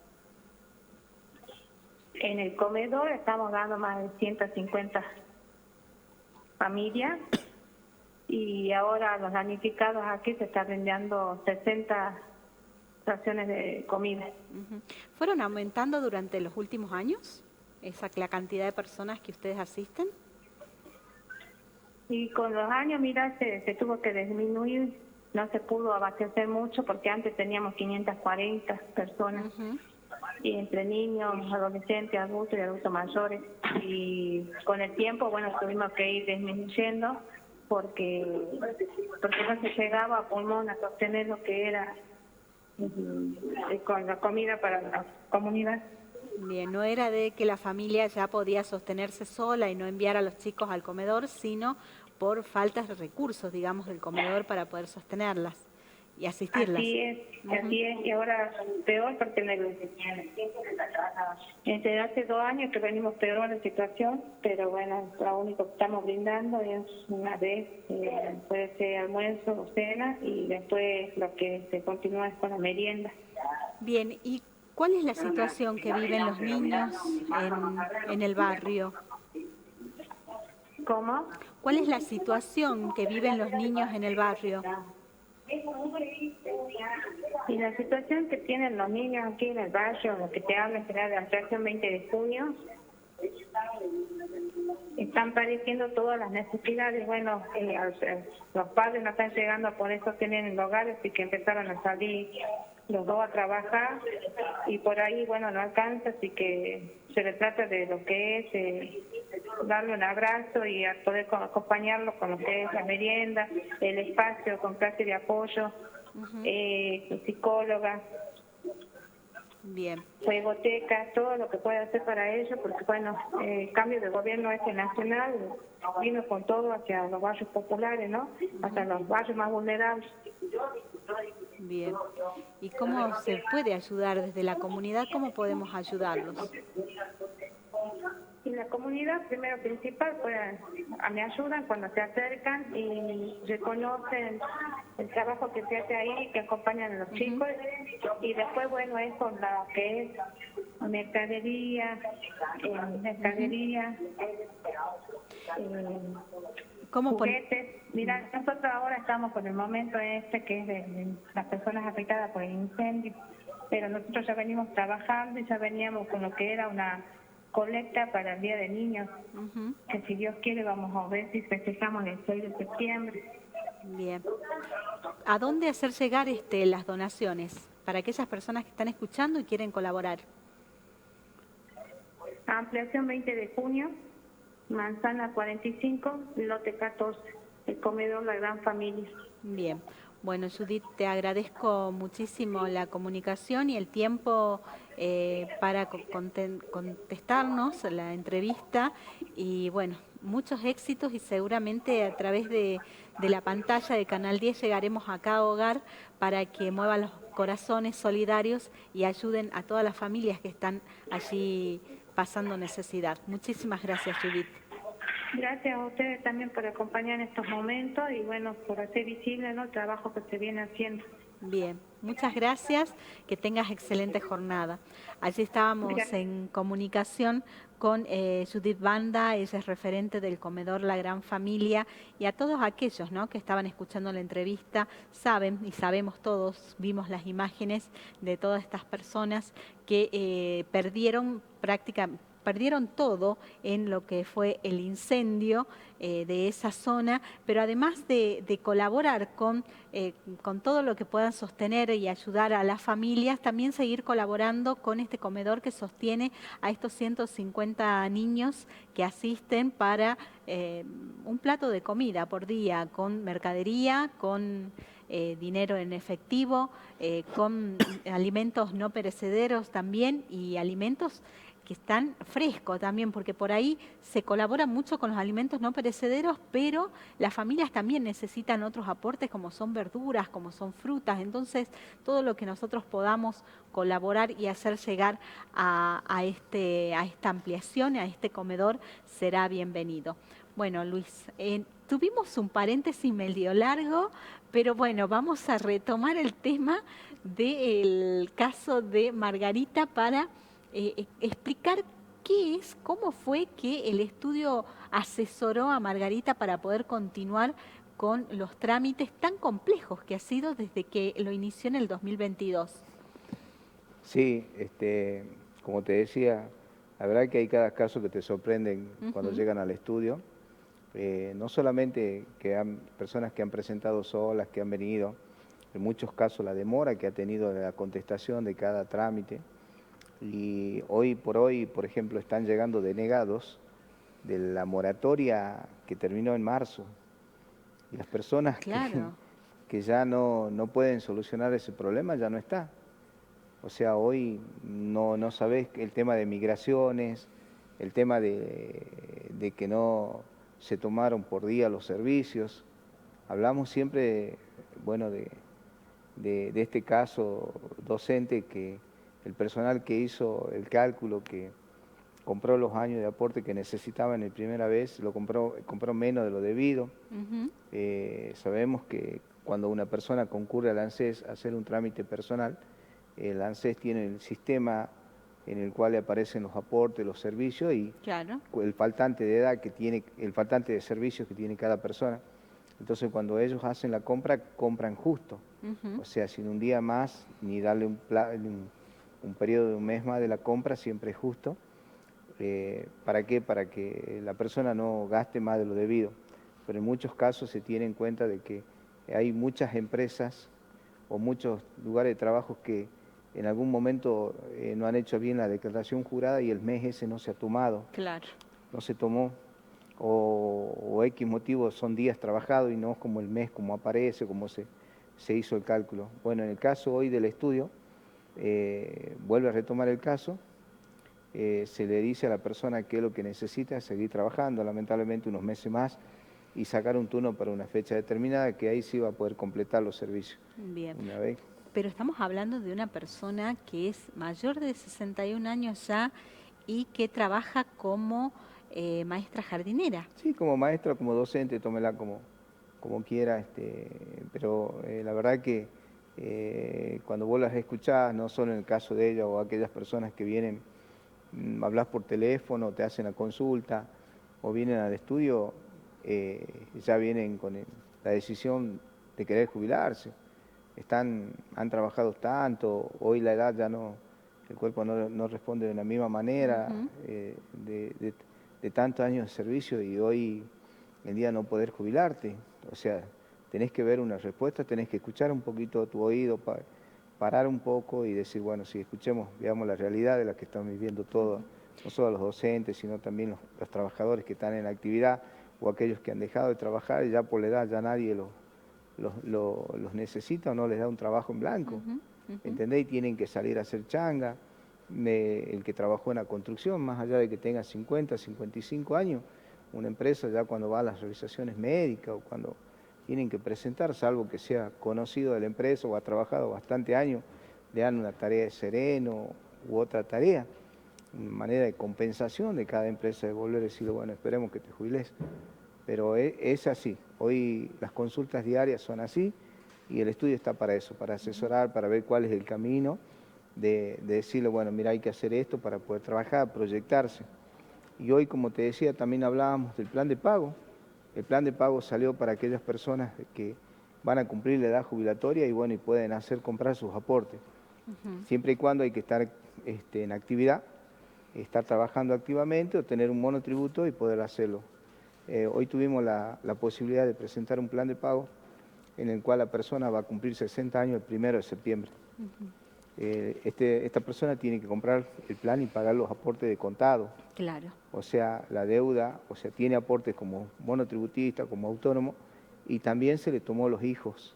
En el comedor estamos dando más de 150 familias y ahora a los damnificados aquí se está brindando 60 raciones de comida. Ujú. ¿Fueron aumentando durante los últimos años la cantidad de personas que ustedes asisten? Y con los años, mira, se tuvo que disminuir, no se pudo abastecer mucho porque antes teníamos 540 personas, Ujú. y entre niños, adolescentes, adultos y adultos mayores. Y con el tiempo, bueno, tuvimos que ir disminuyendo porque no se llegaba a pulmón a sostener lo que era con la comida para la comunidad. Bien, no era de que la familia ya podía sostenerse sola y no enviar a los chicos al comedor, sino por faltas de recursos, digamos, del comedor para poder sostenerlas y asistirlas. Así es, y ahora peor porque desde hace 2 años que venimos peor en la situación, pero bueno, lo único que estamos brindando es una vez, puede ser almuerzo o cena, y después lo que se continúa es con la merienda. Bien, ¿y cuál es la situación que viven los niños en el barrio? ¿Cómo? ¿Cuál es la situación que viven los niños en el barrio? Y la situación que tienen los niños aquí en el barrio, lo que te habla será de Ampliación 20 de junio, están padeciendo todas las necesidades. Bueno, los padres no están llegando a poder sostener en el hogar, así que empezaron a salir los dos a trabajar y por ahí, bueno, no alcanza, así que se le trata de lo que es darle un abrazo y a poder acompañarlo con lo que es la merienda, el espacio con clase de apoyo, psicóloga, Bien. juegoteca, todo lo que pueda hacer para ellos, porque bueno, el cambio de gobierno nacional vino con todo hacia los barrios populares, ¿no? Hasta los barrios más vulnerables. Bien. ¿Y cómo se puede ayudar desde la comunidad? ¿Cómo podemos ayudarlos? Y la comunidad, primero principal, pues me ayudan cuando se acercan y reconocen el trabajo que se hace ahí, que acompañan a los chicos, y después, bueno, es con lo que es mercadería, juguetes. Mira, nosotros ahora estamos con el momento que es de las personas afectadas por el incendio, pero nosotros ya venimos trabajando y ya veníamos con lo que era una colecta para el Día de Niños, que si Dios quiere vamos a ver si festejamos el 6 de septiembre. Bien. ¿A dónde hacer llegar las donaciones para aquellas personas que están escuchando y quieren colaborar? Ampliación 20 de junio, Manzana 45, lote 14, el comedor La Gran Familia. Bien. Bueno, Judith, te agradezco muchísimo la comunicación y el tiempo para contestarnos la entrevista y bueno, muchos éxitos y seguramente a través de la pantalla de Canal 10 llegaremos a cada hogar para que muevan los corazones solidarios y ayuden a todas las familias que están allí pasando necesidad. Muchísimas gracias, Judith. Gracias a ustedes también por acompañar en estos momentos y bueno, por hacer visible, ¿no?, el trabajo que se viene haciendo. Bien, muchas gracias, que tengas excelente jornada. Allí estábamos Gracias. en comunicación con Judith Banda, ella es referente del comedor La Gran Familia, y a todos aquellos, ¿no?, que estaban escuchando la entrevista, saben y sabemos todos, vimos las imágenes de todas estas personas que perdieron todo en lo que fue el incendio de esa zona, pero además de colaborar con todo lo que puedan sostener y ayudar a las familias, también seguir colaborando con este comedor que sostiene a estos 150 niños que asisten para un plato de comida por día, con mercadería, con dinero en efectivo, con alimentos no perecederos también y alimentos que están frescos también, porque por ahí se colabora mucho con los alimentos no perecederos, pero las familias también necesitan otros aportes como son verduras, como son frutas. Entonces, todo lo que nosotros podamos colaborar y hacer llegar a esta ampliación, a este comedor, será bienvenido. Bueno, Luis, tuvimos un paréntesis medio largo, pero bueno, vamos a retomar el tema del caso de Margarita para explicar qué es, cómo fue que el estudio asesoró a Margarita para poder continuar con los trámites tan complejos que ha sido desde que lo inició en el 2022. Sí, como te decía, la verdad que hay cada caso que te sorprenden cuando llegan al estudio. No solamente que personas que han presentado solas, que han venido, en muchos casos la demora que ha tenido la contestación de cada trámite. Y hoy, por ejemplo, están llegando denegados de la moratoria que terminó en marzo. Y las personas Claro. que ya no pueden solucionar ese problema ya no está. O sea, hoy no sabés el tema de migraciones, el tema de que no se tomaron por día los servicios. Hablamos siempre, bueno, de este caso docente que el personal que hizo el cálculo, que compró los años de aporte que necesitaban en primera vez, compró menos de lo debido. Sabemos que cuando una persona concurre al ANSES a hacer un trámite personal, el ANSES tiene el sistema en el cual le aparecen los aportes, los servicios y Claro. el faltante de edad que tiene, el faltante de servicios que tiene cada persona. Entonces, cuando ellos hacen la compra, compran justo. O sea, sin un día más, ni darle un periodo de un mes más de la compra, siempre es justo. ¿Para qué? Para que la persona no gaste más de lo debido. Pero en muchos casos se tiene en cuenta de que hay muchas empresas o muchos lugares de trabajo que en algún momento no han hecho bien la declaración jurada y el mes ese no se ha tomado. Claro. No se tomó. O X motivos son días trabajados y no como el mes, como aparece, como se hizo el cálculo. Bueno, en el caso hoy del estudio, vuelve a retomar el caso, se le dice a la persona que lo que necesita es seguir trabajando, lamentablemente unos meses más, y sacar un turno para una fecha determinada, que ahí sí va a poder completar los servicios. Bien. Una vez. Pero estamos hablando de una persona que es mayor de 61 años ya y que trabaja como maestra jardinera. Sí, como maestra, como docente, tómela como quiera, pero la verdad que cuando vos las escuchás, no solo en el caso de ella o aquellas personas que vienen, hablas por teléfono, te hacen la consulta o vienen al estudio, ya vienen con la decisión de querer jubilarse. Han trabajado tanto, hoy la edad ya no, el cuerpo no responde de la misma manera, de tantos años de servicio y hoy en día no poder jubilarte. O sea, tenés que ver una respuesta, tenés que escuchar un poquito tu oído, parar un poco y decir, bueno, si escuchemos, veamos la realidad de la que están viviendo todos, no solo los docentes, sino también los trabajadores que están en la actividad o aquellos que han dejado de trabajar y ya por la edad ya nadie los necesita o no les da un trabajo en blanco. ¿Entendés? Y tienen que salir a hacer changa. El que trabajó en la construcción, más allá de que tenga 50, 55 años, una empresa ya cuando va a las realizaciones médicas o cuando tienen que presentar, salvo que sea conocido de la empresa o ha trabajado bastante años, le dan una tarea de sereno u otra tarea. manera de compensación de cada empresa de volver a decirle, bueno, esperemos que te jubiles. Pero es así. Hoy las consultas diarias son así y el estudio está para eso, para asesorar, para ver cuál es el camino, de decirle, bueno, mira, hay que hacer esto para poder trabajar, proyectarse. Y hoy, como te decía, también hablábamos del plan de pago. El plan de pago salió para aquellas personas que van a cumplir la edad jubilatoria y bueno, y pueden comprar sus aportes. Siempre y cuando hay que estar en actividad, estar trabajando activamente o tener un monotributo y poder hacerlo. Hoy tuvimos la posibilidad de presentar un plan de pago en el cual la persona va a cumplir 60 años el 1 de septiembre. Esta persona tiene que comprar el plan y pagar los aportes de contado. Claro. O sea, la deuda, o sea, tiene aportes como monotributista, como autónomo, y también se le tomó los hijos.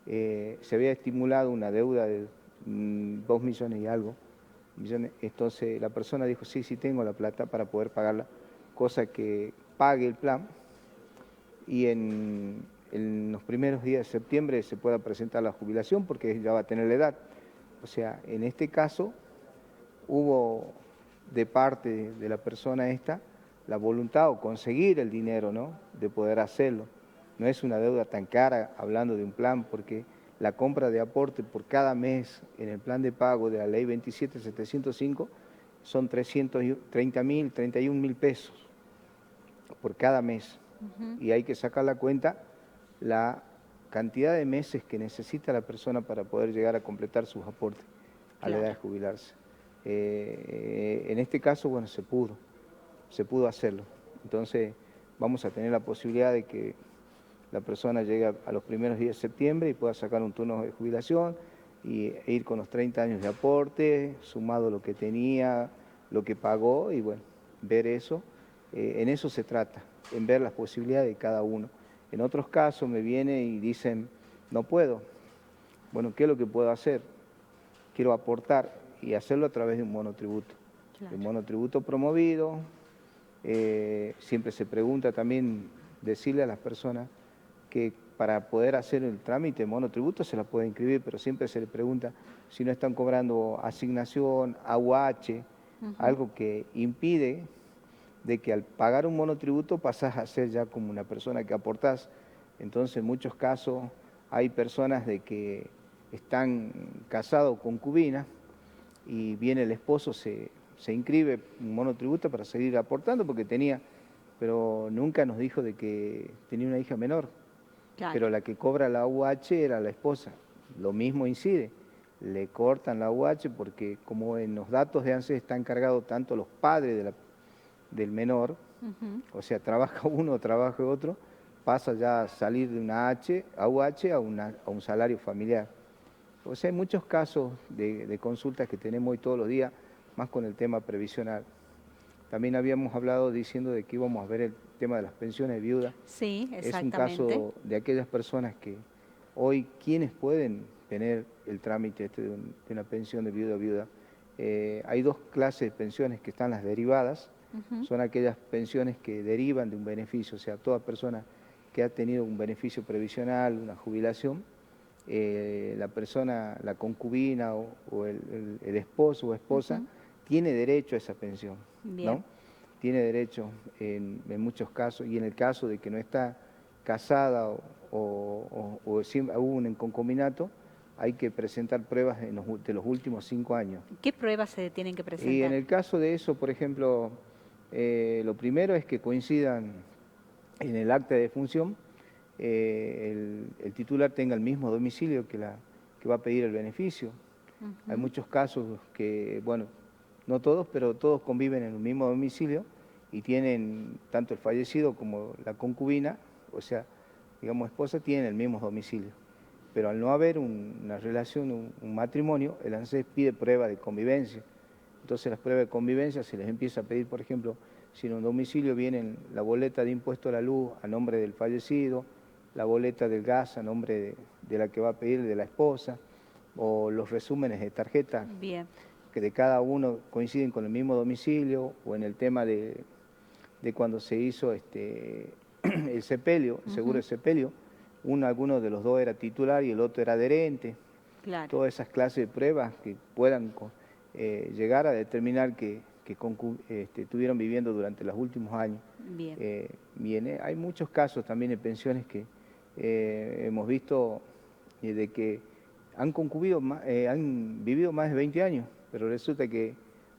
Se había estimulado una deuda de 2 millones y algo. Entonces la persona dijo, sí, tengo la plata para poder pagarla, cosa que pague el plan y en los primeros días de septiembre se pueda presentar la jubilación porque ya va a tener la edad. O sea, en este caso hubo de parte de la persona esta la voluntad o conseguir el dinero, ¿no?, de poder hacerlo. No es una deuda tan cara hablando de un plan, porque la compra de aporte por cada mes en el plan de pago de la ley 27705 son 330.000, 31.000 pesos por cada mes. Y hay que sacar la cuenta la cantidad de meses que necesita la persona para poder llegar a completar sus aportes a la edad de jubilarse. En este caso, bueno, se pudo hacerlo. Entonces vamos a tener la posibilidad de que la persona llegue a los primeros días de septiembre y pueda sacar un turno de jubilación e ir con los 30 años de aporte, sumado lo que tenía, lo que pagó y bueno, ver eso. En eso se trata, en ver las posibilidades de cada uno. En otros casos me vienen y dicen, no puedo. Bueno, ¿qué es lo que puedo hacer? Quiero aportar y hacerlo a través de un monotributo. Claro. El monotributo promovido, siempre se pregunta también, decirle a las personas que para poder hacer el trámite de monotributo se la puede inscribir, pero siempre se le pregunta si no están cobrando asignación, AUH, algo que impide de que al pagar un monotributo pasás a ser ya como una persona que aportás. Entonces en muchos casos hay personas de que están casados con concubina y viene el esposo, se inscribe un monotributo para seguir aportando porque tenía, pero nunca nos dijo de que tenía una hija menor. Claro. Pero la que cobra la AUH era la esposa. Lo mismo incide, le cortan la AUH porque como en los datos de ANSES están cargados tanto los padres del menor, o sea, trabaja uno, trabaja otro, pasa ya a salir de una AUH a un salario familiar. O sea, hay muchos casos de consultas que tenemos hoy todos los días, más con el tema previsional. También habíamos hablado diciendo de que íbamos a ver el tema de las pensiones de viuda. Sí, exactamente. Es un caso de aquellas personas que hoy, ¿quiénes pueden tener el trámite de una pensión de viuda? Hay dos clases de pensiones que están las derivadas. Son aquellas pensiones que derivan de un beneficio, o sea, toda persona que ha tenido un beneficio previsional, una jubilación, la persona, la concubina o el esposo o esposa, tiene derecho a esa pensión, ¿no? Tiene derecho en muchos casos, y en el caso de que no está casada o hubo un concubinato, hay que presentar pruebas de los últimos 5 años. ¿Qué pruebas se tienen que presentar? Y en el caso de eso, por ejemplo, lo primero es que coincidan en el acta de defunción, el titular tenga el mismo domicilio que va a pedir el beneficio. Hay muchos casos que, bueno, no todos, pero todos conviven en el mismo domicilio y tienen, tanto el fallecido como la concubina, o sea, digamos esposa, tienen el mismo domicilio. Pero al no haber una relación, un matrimonio, el ANSES pide prueba de convivencia. Entonces las pruebas de convivencia se les empieza a pedir, por ejemplo, si en un domicilio vienen la boleta de impuesto a la luz a nombre del fallecido, la boleta del gas a nombre de la que va a pedir de la esposa, o los resúmenes de tarjeta que de cada uno coinciden con el mismo domicilio, o en el tema de cuando se hizo el sepelio, el seguro de sepelio, alguno de los dos era titular y el otro era adherente. Claro. Todas esas clases de pruebas que puedan llegar a determinar que estuvieron viviendo durante los últimos años. Bien. Hay muchos casos también de pensiones que hemos visto de que han vivido más de 20 años, pero resulta que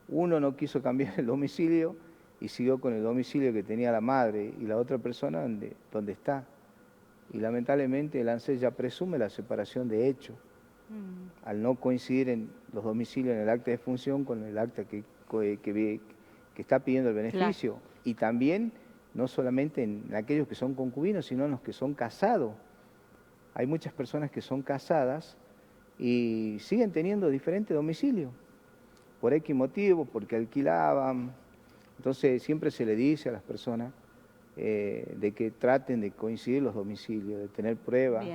uno no quiso cambiar el domicilio y siguió con el domicilio que tenía la madre y la otra persona donde está. Y lamentablemente el ANSES ya presume la separación de hecho, al no coincidir en los domicilios en el acta de función con el acta que está pidiendo el beneficio. Claro. Y también, no solamente en aquellos que son concubinos, sino en los que son casados. Hay muchas personas que son casadas y siguen teniendo diferentes domicilios, por X motivo, porque alquilaban. Entonces siempre se le dice a las personas de que traten de coincidir los domicilios, de tener pruebas,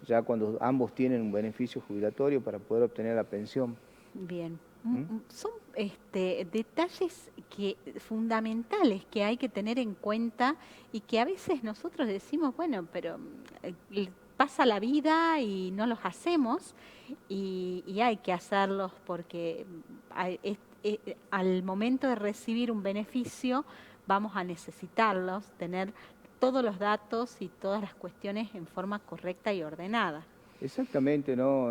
ya cuando ambos tienen un beneficio jubilatorio para poder obtener la pensión. Bien. Son detalles fundamentales que hay que tener en cuenta y que a veces nosotros decimos, bueno, pero pasa la vida y no los hacemos y hay que hacerlos porque al momento de recibir un beneficio vamos a necesitarlos, tener todos los datos y todas las cuestiones en forma correcta y ordenada. Exactamente, ¿no?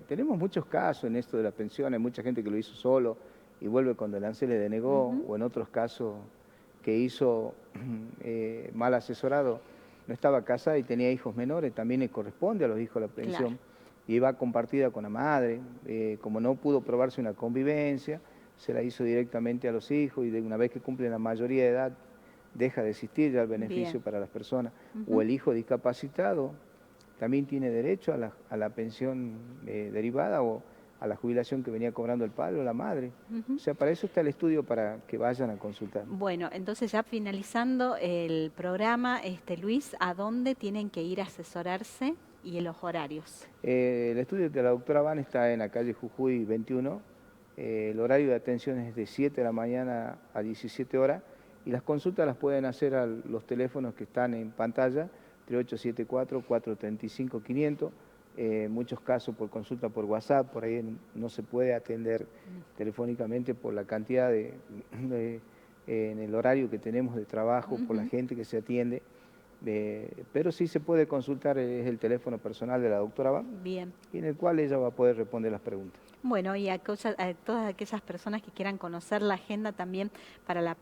Tenemos muchos casos en esto de las pensiones, mucha gente que lo hizo solo y vuelve cuando el ANSES le denegó, o en otros casos que hizo mal asesorado, no estaba casada y tenía hijos menores, también le corresponde a los hijos la pensión, y va compartida con la madre, como no pudo probarse una convivencia, se la hizo directamente a los hijos y de una vez que cumplen la mayoría de edad, deja de existir ya el beneficio para las personas, o el hijo discapacitado, también tiene derecho a la pensión derivada o a la jubilación que venía cobrando el padre o la madre. O sea, para eso está el estudio, para que vayan a consultar. Bueno, entonces ya finalizando el programa, Luis, ¿a dónde tienen que ir a asesorarse y en los horarios? El estudio de la doctora Van está en la calle Jujuy 21. El horario de atención es de 7 de la mañana a 17 horas y las consultas las pueden hacer a los teléfonos que están en pantalla, 3874-435-500, muchos casos por consulta por WhatsApp, por ahí no se puede atender telefónicamente por la cantidad en el horario que tenemos de trabajo, por la gente que se atiende, pero sí se puede consultar, es el teléfono personal de la doctora Van, y en el cual ella va a poder responder las preguntas. Bueno, y a todas aquellas personas que quieran conocer la agenda también para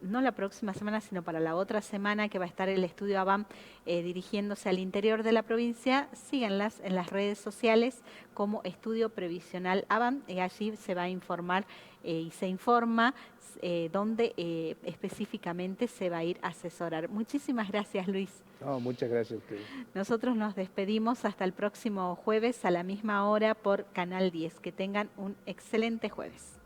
no la próxima semana, sino para la otra semana que va a estar el estudio ABAM dirigiéndose al interior de la provincia, síganlas en las redes sociales como Estudio Previsional ABAM, y allí se va a informar y se informa dónde específicamente se va a ir a asesorar. Muchísimas gracias, Luis. No, muchas gracias a ustedes. Nosotros nos despedimos hasta el próximo jueves a la misma hora por Canal 10. Que tengan un excelente jueves.